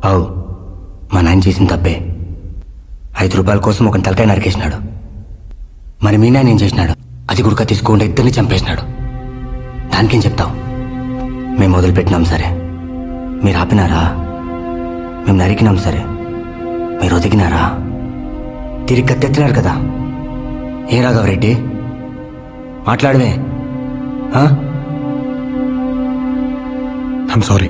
అవు మా నాయన చేసిన తప్పే. 5 రూపాయల కోసం ఒక తలకాయ నరికేసినాడు. మరి మీ నాయన ఏం చేసినాడు? అది గుడక తీసుకుంటే ఇద్దరిని చంపేసినాడు. దానికేం చెప్తావు? మేము మొదలుపెట్టినాం సరే, మీరు ఆపినారా? మేము నరికినాం సరే, మీరు ఒదిగినారా? తిరిగి కత్తెత్తినారు కదా. ఏ రాఘవరెడ్డి మాట్లాడవే? I'm sorry.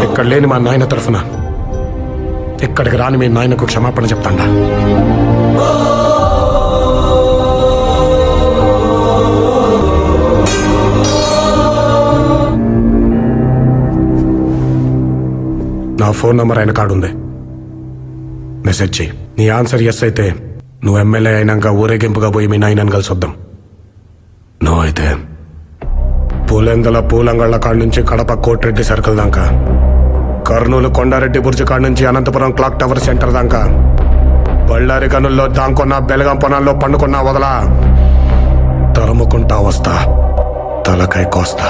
ఇక్కడ లేని మా నాయన తరఫున ఇక్కడికి రాని మీ నాయనకు క్షమాపణ చెప్తాండా. నా ఫోన్ నంబర్ ఆయన కాడుంది, మెసేజ్ చెయ్యి. నీ ఆన్సర్ ఎస్ అయితే నువ్వు ఎమ్మెల్యే అయినాక ఊరేగింపుగా పోయి మీ నాయనని కలిసి వద్దాం. నో అయితే పూలెందల పూలంగళ్ళ కాడ నుంచి కడప కోటిరెడ్డి సర్కిల్ దాకా, కర్నూలు కొండారెడ్డి బుర్జి కాడ నుంచి అనంతపురం క్లాక్ టవర్ సెంటర్ దాకా, బళ్ళారి గనుల్లో దాంకున్న బెలగం పొనాల్లో పండుకున్నా వదలా, తరుముకుంటా వస్తా, తలకాయ కోస్తా.